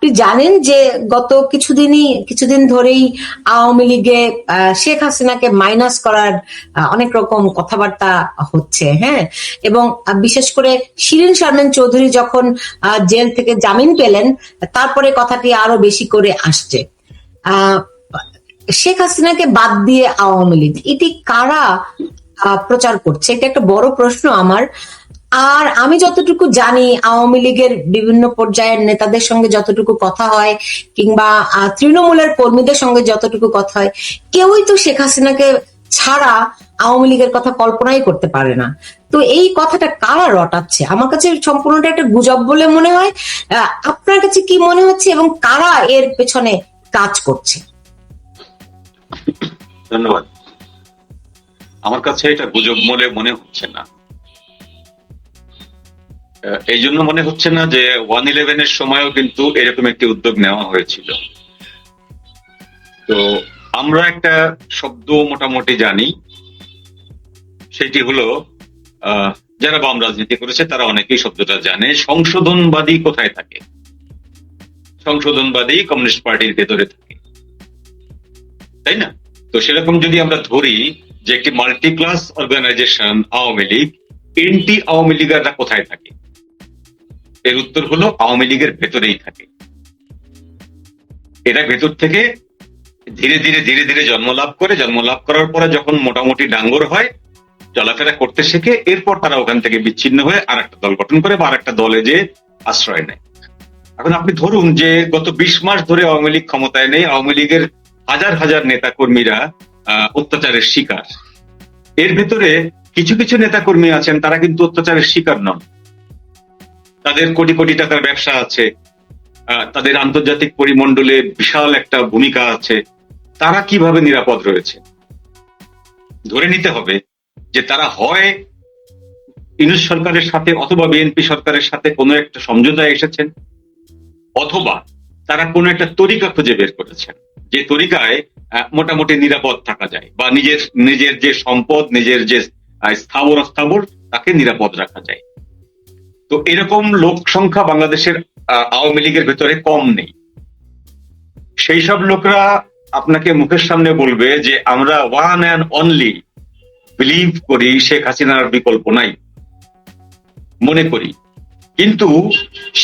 আপনি জানেন যে গত কিছুদিন ধরেই আওয়ামী লীগে শেখ হাসিনাকে মাইনাস করার অনেক রকম কথাবার্তা হচ্ছে, হ্যাঁ। এবং বিশেষ করে শিরীন শারমিন চৌধুরী যখন জেল থেকে জামিন পেলেন, তারপরে কথাটি আরো বেশি করে আসছে। আহ শেখ হাসিনাকে বাদ দিয়ে আওয়ামী লীগ, এটি কারা প্রচার করছে? এটা একটা বড় প্রশ্ন আমার। আর আমি যতটুকু জানি, আওয়ামী লীগের বিভিন্ন পর্যায়ের নেতাদের সঙ্গে যতটুকু কথা হয়, কিংবা তৃণমূলের কর্মীদের সঙ্গে যতটুকু কথা হয়, কেউই তো শেখ হাসিনাকে ছাড়া আওয়ামী লীগের কথা কল্পনাই করতে পারে না। তো এই কথাটা কারা রটাচ্ছে? আমার কাছে সম্পূর্ণটা একটা গুজব বলে মনে হয়। আপনার কাছে কি মনে হচ্ছে, এবং কারা এর পেছনে কাজ করছে? ধন্যবাদ। আমার কাছে এটা গুজব বলে মনে হচ্ছে না। এই জন্য মনে হচ্ছে না যে 1/11 সময়ও কিন্তু এরকম একটি উদ্যোগ নেওয়া হয়েছিল। তো আমরা একটা শব্দ মোটামুটি জানি, সেটি হলো যারা বাম রাজনীতি করেছে তারা অনেকেই শব্দটা জানে, সংশোধনবাদী কোথায় থাকে? সংশোধনবাদী কমিউনিস্ট পার্টির ভেতরে থাকে, তাই না? তো সেরকম যদি আমরা ধরি যে একটি multi class organisation Awami League, anti Awami লীগাররা কোথায় থাকে? এর উত্তর হলো আওয়ামী লীগের ভেতরেই থাকে। এরা ভেতর থেকে ধীরে ধীরে ধীরে ধীরে জন্মলাভ করার পরে যখন মোটামুটি ডাঙ্গর হয়, চলাফেরা করতে শেখে, এরপর তারা ওখান থেকে বিচ্ছিন্ন হয়ে আর একটা দল গঠন করে বা আর একটা দলে যে আশ্রয় নেয়। এখন আপনি ধরুন যে গত 20 মাস ধরে আওয়ামী লীগ ক্ষমতায় নেই, আওয়ামী লীগের হাজার হাজার নেতা কর্মীরা অত্যাচারের শিকার। এর ভেতরে কিছু কিছু নেতা কর্মী আছেন, তারা কিন্তু অত্যাচারের শিকার নন, তাদের কোটি কোটি টাকার ব্যবসা আছে, তাদের আন্তর্জাতিক পরিমণ্ডলে বিশাল একটা ভূমিকা আছে। তারা কিভাবে নিরাপদ রয়েছে? ধরে নিতে হবে যে তারা হয় ইউনূস সরকারের সাথে অথবা বিএনপি সরকারের সাথে কোনো একটা সমঝোতায় এসেছেন, অথবা তারা কোনো একটা তরিকা খুঁজে বের করেছেন যে তরিকায় মোটামুটি নিরাপদ থাকা যায়, বা নিজের যে সম্পদ, নিজের যে স্থাবর অস্থাবর, তাকে নিরাপদ রাখা যায়। তো এরকম লোক সংখ্যা বাংলাদেশের আওয়ামী লীগের ভেতরে কম নেই। সেই সব লোকরা আপনাকে মুখের সামনে বলবে যে আমরা ওয়ান অ্যান্ড অনলি বিলিভ করি শেখ হাসিনার বিকল্প নাই, মনে করি। কিন্তু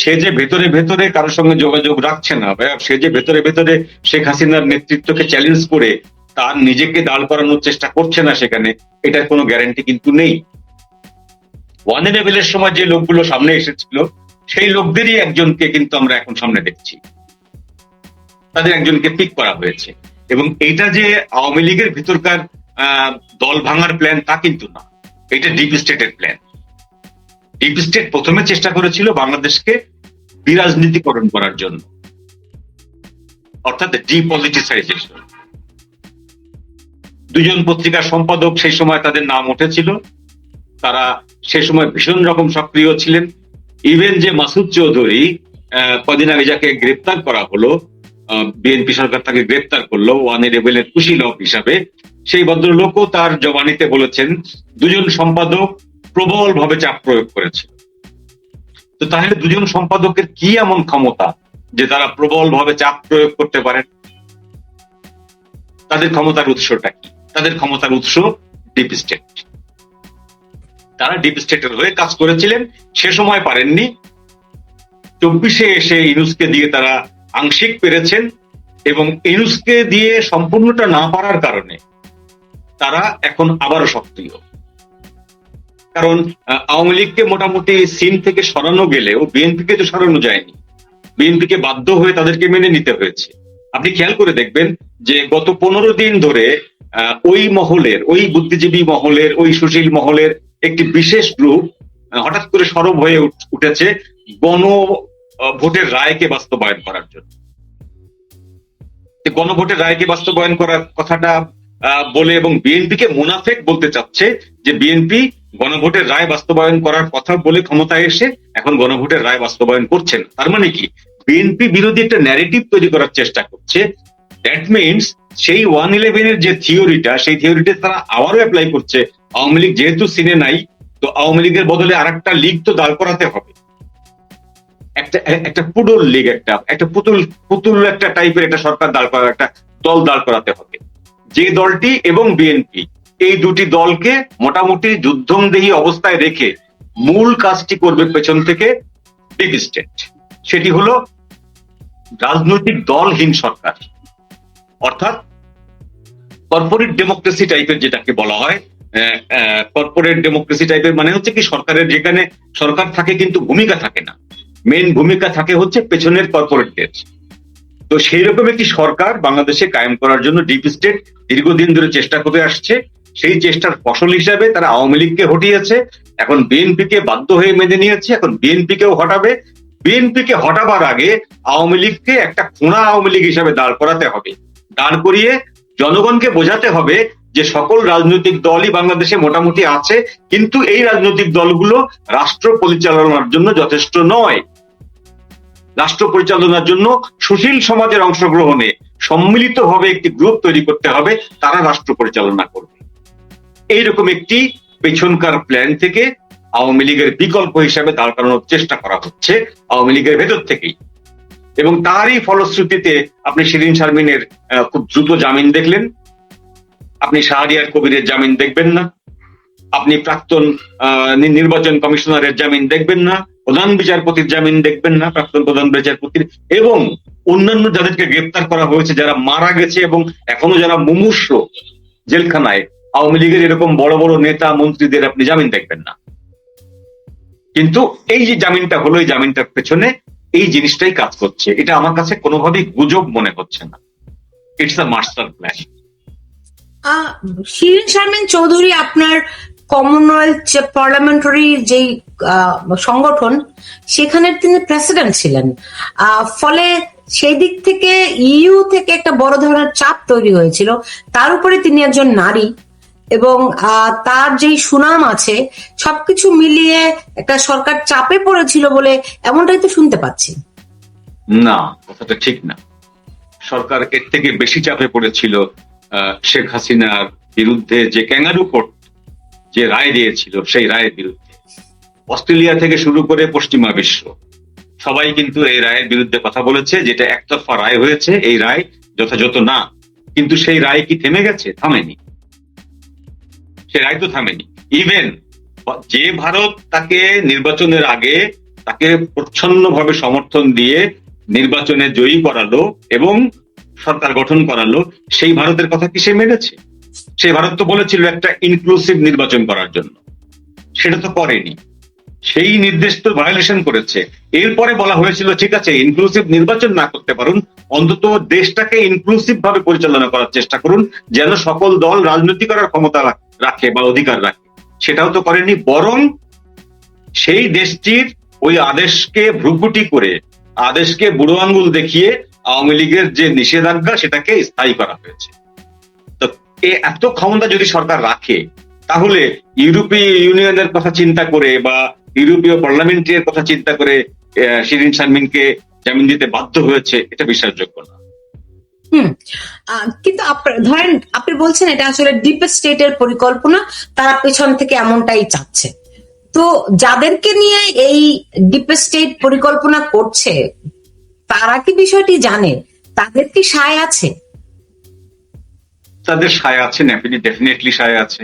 সে যে ভেতরে ভেতরে কারোর সঙ্গে যোগাযোগ রাখছে না, সে যে ভেতরে ভেতরে শেখ হাসিনার নেতৃত্বকে চ্যালেঞ্জ করে তার নিজেকে দাঁড় করানোর চেষ্টা করছে না, সেখানে এটার কোনো গ্যারান্টি কিন্তু নেই। 1/11 সময় যে লোকগুলো সামনে এসেছিল, সেই লোকদেরই একজনকে কিন্তু আমরা এখন সামনে দেখছি, তাদের একজনকে পিক করা হয়েছে। এবং এটা যে আওয়ামী লীগের ভিতরকার দল ভাঙার প্ল্যান, তা কিন্তু না, এটা ডিপ স্টেটের প্ল্যান। ডিপ স্টেট প্রথমে চেষ্টা করেছিল বাংলাদেশকে বিরাজনীতিকরণ করার জন্য, অর্থাৎ ডিপলিটিসাইজেশন। দুজন পত্রিকার সম্পাদক সেই সময় তাদের নাম উঠেছিল, তারা সে সময় ভীষণ রকম সক্রিয় ছিলেন। ইভেন যে মাসুদ চৌধুরী কদিন আগে যাকে গ্রেপ্তার করা হলো, বিএনপি সরকার তাকে গ্রেপ্তার করলো 1/11 কুশীলব হিসাবে, সেই ভদ্রলোকও তার জবানিতে বলেছেন দুজন সম্পাদক প্রবল ভাবে চাপ প্রয়োগ করেছে। তো তাহলে দুজন সম্পাদকের কি এমন ক্ষমতা যে তারা প্রবল ভাবে চাপ প্রয়োগ করতে পারেন? তাদের ক্ষমতার উৎসটা কি? তাদের ক্ষমতার উৎস ডিপ স্টেট। তারা ডিপ স্টেটের হয়ে কাজ করেছিলেন, সে সময় পারেননি। 24-এ এসে ইউনূসকে দিয়ে তারা আংশিক পেরেছেন, এবং ইউনূসকে দিয়ে সম্পূর্ণটা না পারার কারণে তারা এখন আবারও সক্রিয়। কারণ আওয়ামী লীগকে মোটামুটি সিন থেকে সরানো গেলেও বিএনপিকে তো সরানো যায়নি, বিএনপিকে বাধ্য হয়ে তাদেরকে মেনে নিতে হয়েছে। আপনি খেয়াল করে দেখবেন যে গত 15 দিন ধরে ওই মহলের, ওই বুদ্ধিজীবী মহলের, ওই সুশীল মহলের একটি বিশেষ গ্রুপ হঠাৎ করে সরব হয়ে উঠেছে গণভোটের রায়কে বাস্তবায়ন করার জন্য। গণভোটের রায়কে বাস্তবায়ন করার কথাটা বলে এবং বিএনপিকে মুনাফেক বলতে চাচ্ছে যে বিএনপি গণভোটের রায় বাস্তবায়ন করার কথা বলে ক্ষমতায় এসে এখন গণভোটের রায় বাস্তবায়ন করছেন। তার মানে কি, বিএনপি বিরোধী একটা ন্যারেটিভ তৈরি করার চেষ্টা করছে। দ্যাট মিনস সেই 1/11 যে থিওরিটা, সেই থিওরিটা তারা আবারও অ্যাপ্লাই করছে। আওয়ামী লীগ যেহেতু সিনে নাই, তো আওয়ামী লীগের বদলে আর একটা লীগ তো দাঁড় করাতে হবে। একটা একটা পুডল লীগ, একটা পুতুল পুতুল একটা টাইপের একটা সরকার দাঁড় করা, একটা দল দাঁড় করাতে হবে। যে দলটি এবং বিএনপি এই দুটি দলকে মোটামুটি যুদ্ধংদেহী অবস্থায় রেখে মূল কাজটি করবে পেছন থেকে ডিপ স্টেট। সেটি হলো রাজনৈতিক দলহীন সরকার, অর্থাৎ কর্পোরেট ডেমোক্রেসি টাইপের, যেটাকে বলা হয়। কর্পোরেট ডেমোক্রেসি টাইপের মানে হচ্ছে কি, সরকারের যেখানে সরকার থাকে কিন্তু ভূমিকা থাকে না, মেন ভূমিকা থাকে হচ্ছে পেছনের কর্পোরেটদের। তো সেই রকম একটি সরকার বাংলাদেশে কায়েম করার জন্য ডিপ স্টেট দীর্ঘদিন ধরে চেষ্টা করে আসছে। সেই চেষ্টার ফসল হিসাবে তারা আওয়ামী লীগকে হটিয়েছে, এখন বিএনপিকে বাধ্য হয়ে মেনে নিয়েছে, এখন বিএনপিকেও হটাবে। বিএনপিকে হটাবার আগে আওয়ামী লীগকে একটা খোঁড়া আওয়ামী লীগ হিসাবে দাঁড় করাতে হবে। দাঁড় করিয়ে জনগণকে বোঝাতে হবে যে সকল রাজনৈতিক দলই বাংলাদেশে মোটামুটি আছে, কিন্তু এই রাজনৈতিক দলগুলো রাষ্ট্র পরিচালনার জন্য যথেষ্ট নয়। রাষ্ট্র পরিচালনার জন্য সুশীল সমাজের অংশগ্রহণে সম্মিলিতভাবে একটি গ্রুপ তৈরি করতে হবে, তারা রাষ্ট্র পরিচালনা করবে। এইরকম একটি পেছনকার প্ল্যান থেকে আওয়ামী লীগের বিকল্প হিসাবে দাঁড় করানোর চেষ্টা করা হচ্ছে আওয়ামী লীগের ভেতর থেকেই। এবং তারই ফলশ্রুতিতে আপনি শিরীন শারমিনের খুব দ্রুত জামিন দেখলেন, আপনি শাহরিয়ার কবিরের জামিন দেখবেন না, আপনি প্রাক্তন নির্বাচন কমিশনারের জামিন দেখবেন না, প্রধান বিচারপতির জামিন দেখবেন না, প্রাক্তন প্রধান বিচারপতির, এবং অন্যান্য যাদেরকে গ্রেপ্তার করা হয়েছে, যারা মারা গেছে এবং এখনো যারা মুমূর্ষ জেলখানায়, আওয়ামী লীগের এরকম বড় বড় নেতা মন্ত্রীদের আপনি জামিন দেখবেন না। কিন্তু এই যে জামিনটা হলো, এই জামিনটার পেছনে এই জিনিসটাই কাজ করছে। এটা আমার কাছে কোনোভাবেই গুজব মনে হচ্ছে না, it's a master plan. Shirin Sharmin Chowdhury আপনার কমনওয়েলথ যে পার্লামেন্টারি যেই সংগঠন, সেখানে তিনি প্রেসিডেন্ট ছিলেন। ফলে সেই দিক থেকে ইইউ থেকে একটা বড় ধরনের চাপ তৈরি হয়েছিল। তার উপরে তিনি একজন নারী এবং তার যেই সুনাম আছে, সবকিছু মিলিয়ে একটা সরকার চাপে পড়েছিল বলে এমনটাই তো শুনতে পাচ্ছি। না, কথাটা ঠিক না। সরকার এর থেকে বেশি চাপে পড়েছিল শেখ হাসিনার বিরুদ্ধে যে ক্যাঙ্গারু কোর্ট যে রায় দিয়েছিল, সেই রায়ের বিরুদ্ধে। অস্ট্রেলিয়া থেকে শুরু করে পশ্চিমা বিশ্ব সবাই কিন্তু এই রায়ের বিরুদ্ধে কথা বলেছে, যেটা একতরফা রায় হয়েছে, এই রায় যথাযথ না। কিন্তু সেই রায় কি থেমে গেছে? থামেনি। সে রায় তো থামেনি। ইভেন যে ভারত তাকে নির্বাচনের আগে তাকে প্রচ্ছন্নভাবে সমর্থন দিয়ে নির্বাচনে জয়ী করালো এবং সরকার গঠন করালো, সেই ভারতের কথা কি সে মেনেছে? সেই ভারত তো বলেছিল একটা ইনক্লুসিভ নির্বাচন করার জন্য, সেটা তো করেনি। সেই নির্দেশ তো ভায়োলেশন করেছে। এরপরে বলা হয়েছিল ঠিক আছে, ইনক্লুসিভ নির্বাচন না করতে পারুন, অন্তত দেশটাকে ইনক্লুসিভ ভাবে পরিচালনা করার চেষ্টা করুন, যেন সকল দল রাজনীতি করার ক্ষমতা রাখে বা অধিকার রাখে। সেটাও তো করেনি, বরং সেই দেশটির ওই আদেশকে ভ্রুকুটি করে, আদেশকে বুড়ো আঙ্গুল দেখিয়ে আওয়ামী লীগের যে নিষেধাজ্ঞা সেটাকে স্থায়ী করা হয়েছে। তো এত ক্ষমতা যদি সরকার রাখে, তাহলে ইউরোপীয় ইউনিয়নের কথা চিন্তা করে বা ইউরোপীয় পার্লামেন্টের কথা চিন্তা করে শিরীন শারমিনকে জামিন দিতে বাধ্য হয়েছে, এটা বিশ্বাসযোগ্য না। কিন্তু ধরেন আপনি বলছেন এটা আসলে ডিপ স্টেটের পরিকল্পনা, তারা পেছন থেকে এমনটাই চাচ্ছে। তো যাদেরকে নিয়ে এই ডিপ স্টেট পরিকল্পনা করছে, তারা কি বিষয়টি জানে? তাদের কি সায় আছে? তাদের সায় আছে, ডেফিনেটলি সায় আছে।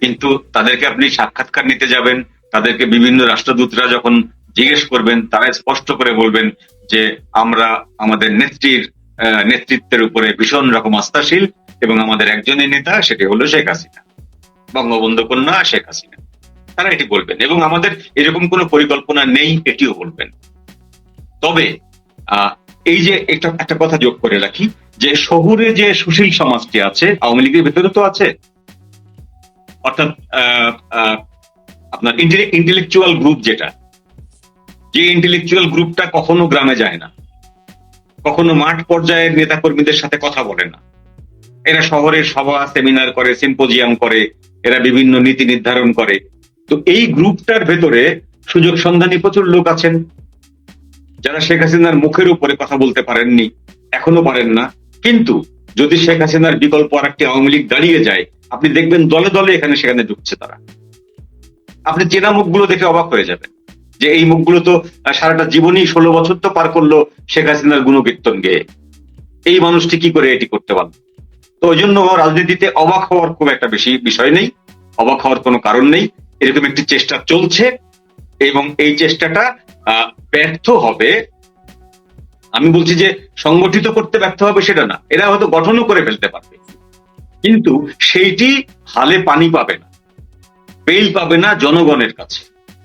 কিন্তু তাদেরকে আপনি সাক্ষাৎকার নিতে যাবেন, তাদেরকে বিভিন্ন রাষ্ট্রদূতরা যখন জিজ্ঞেস করবেন, তারা স্পষ্ট করে বলবেন যে আমরা আমাদের নেতৃত্বের উপরে ভীষণ রকম আস্থাশীল এবং আমাদের একজনই নেতা, সেটি হলো শেখ হাসিনা, বঙ্গবন্ধু কন্যা শেখ হাসিনা। তারা এটি বলবেন এবং আমাদের এরকম কোনো পরিকল্পনা নেই, এটিও বলবেন। তবে এই যে একটা কথা যোগ করে রাখি, যে শহুরে যে সুশীল সমাজটি আছে, আওয়ামী লীগের ভেতরে তো আছে, অর্থাৎ আপনার ইন্টেলেকচুয়াল গ্রুপ, যে ইন্টেলেকচুয়াল গ্রুপটা কখনো গ্রামে যায় না, কখনো মাঠ পর্যায়ের নেতাকর্মীদের সাথে কথা বলে না, এরা শহরের সভা সেমিনার করে, সিম্পোজিয়াম করে, এরা বিভিন্ন নীতি নির্ধারণ করে। তো এই গ্রুপটার ভেতরে সুযোগ সন্ধানী প্রচুর লোক আছেন, যারা শেখ হাসিনার মুখের উপরে কথা বলতে পারেননি, এখনো পারেন না। কিন্তু যদি শেখ হাসিনার বিকল্প আর একটি আওয়ামী লীগ দাঁড়িয়ে যায়, আপনি দেখবেন দলে দলে এখানে সেখানে ঢুকছে তারা। আপনি চেনা মুখগুলো দেখে অবাক হয়ে যাবেন যে এই মুখগুলো তো সারাটা জীবনই 16 বছর তো পার করলো শেখ হাসিনার গুণকীর্তন গেয়ে, এই মানুষটি কি করে এটি করতে পারলো? তো ওই জন্য রাজনীতিতে অবাক হওয়ার খুব একটা বেশি বিষয় নেই, অবাক হওয়ার কোনো কারণ নেই। এরকম একটি চেষ্টা চলছে এবং এই চেষ্টাটা ব্যর্থ হবে। আমি বলছি যে সংগঠিত করতে ব্যর্থ হবে সেটা না, এরা হয়তো গঠনও করে ফেলতে পারবে, কিন্তু সেইটি হালে পানি পাবে না, বেল পাবে না জনগণের কাছে।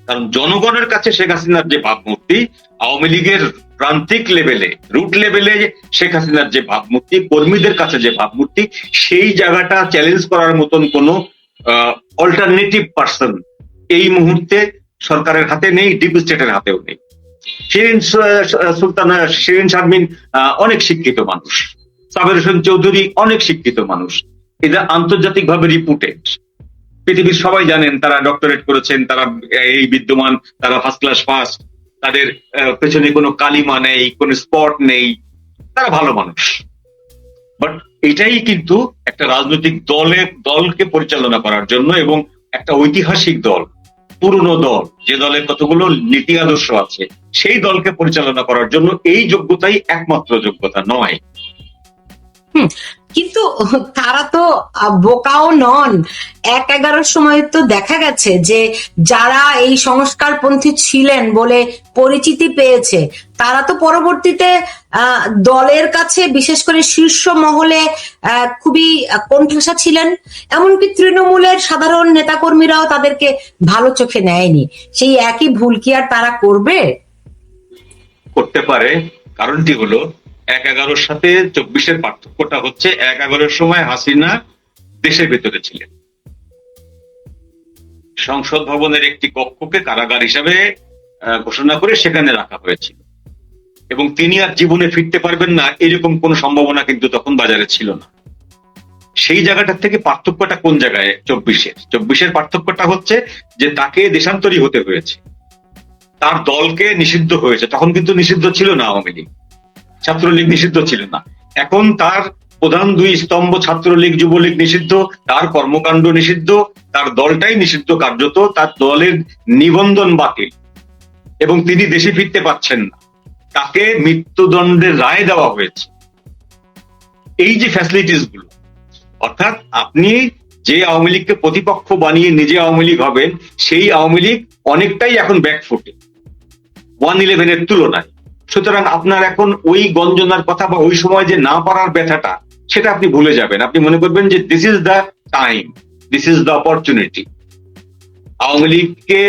কারণ জনগণের কাছে শেখ হাসিনার যে ভাবমূর্তি, আওয়ামী লীগের প্রান্তিক লেভেলে, রুট লেভেলে শেখ হাসিনার যে ভাবমূর্তি, কর্মীদের কাছে যে ভাবমূর্তি, সেই জায়গাটা চ্যালেঞ্জ করার মতন কোনো অল্টারনেটিভ পার্সন এই মুহূর্তে সরকারের হাতে নেই, ডিপ স্টেটের হাতেও নেই। শিরিন শারমিন অনেক শিক্ষিত মানুষ, সাবের হোসেন চৌধুরী অনেক শিক্ষিত মানুষ, এরা আন্তর্জাতিকভাবে রিপুটেড, পৃথিবীর সবাই জানেন, তারা ডক্টরেট করেছেন, তারা এই বিদ্যমান, তারা ফার্স্ট ক্লাস পাস, তাদের পেছনে কোনো কালিমা নেই, কোনো স্পট নেই, তারা ভালো মানুষ। বাট এটাই কিন্তু একটা রাজনৈতিক দলকে পরিচালনা করার জন্য, এবং একটা ঐতিহাসিক দল, পুরনো দল, যে দলের কতগুলো নীতি আদর্শ আছে, সেই দলকে পরিচালনা করার জন্য এই যোগ্যতাই একমাত্র যোগ্যতা নয়। কিন্তু তারা তো বোকাও নন। 1-11 সময় তো দেখা গেছে যে যারা এই সংস্কারপন্থী ছিলেন বলে পরিচিতি পেয়েছে, তারা তো পরবর্তীতে দলের কাছে, বিশেষ করে শীর্ষ মহলে খুবই কোণঠাসা ছিলেন। এমনকি তৃণমূলের সাধারণ নেতাকর্মীরাও তাদেরকে ভালো চোখে নেয়নি। সেই একই ভুল কি আর তারা করবে? করতে পারে। কারণটি হলো 1-11 সাথে 24-এর পার্থক্যটা হচ্ছে, 1-11 সময় হাসিনা দেশের ভেতরে ছিলেন, সংসদ ভবনের একটি কক্ষকে কারাগার হিসাবে ঘোষণা করে সেখানে রাখা হয়েছিল, এবং তিনি আর জীবনে ফিরতে পারবেন না এরকম কোন সম্ভাবনা কিন্তু তখন বাজারে ছিল না। সেই জায়গাটার থেকে পার্থক্যটা কোন জায়গায়? 24-এর পার্থক্যটা হচ্ছে যে তাকে দেশান্তরী হতে হয়েছে, তার দলকে নিষিদ্ধ হয়েছে। তখন কিন্তু নিষিদ্ধ ছিল না আওয়ামী লীগ, ছাত্রলীগ নিষিদ্ধ ছিল না। এখন তার প্রধান দুই স্তম্ভ ছাত্রলীগ, যুবলীগ নিষিদ্ধ, তার কর্মকাণ্ড নিষিদ্ধ, তার দলটাই নিষিদ্ধ কার্যত, তার দলের নিবন্ধন বাতিল, এবং তিনি দেশে ফিরতে পারছেন না, তাকে মৃত্যুদণ্ডের রায় দেওয়া হয়েছে। এই যে ফ্যাসিলিটিস গুলো, অর্থাৎ আপনি যে আওয়ামী লীগকে প্রতিপক্ষ বানিয়ে নিজে আওয়ামী লীগ হবেন, সেই আওয়ামী লীগ অনেকটাই এখন ব্যাকফুটে 1/11-এর তুলনায়। সুতরাং আপনার এখন ওই গঞ্জনার কথা বা ওই সময় যে না পারার ব্যথাটা, সেটা আপনি ভুলে যাবেন। আপনি মনে করবেন যে this is the time, this is the opportunity. Awami লীগকে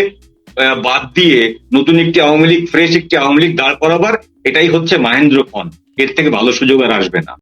বাদ দিয়ে নতুন একটি আওয়ামী লীগ, ফ্রেশ একটি আওয়ামী লীগ দাঁড় করাবার, এটাই হচ্ছে মাহেন্দ্র ক্ষণ। এর থেকে ভালো সুযোগ আর আসবে না।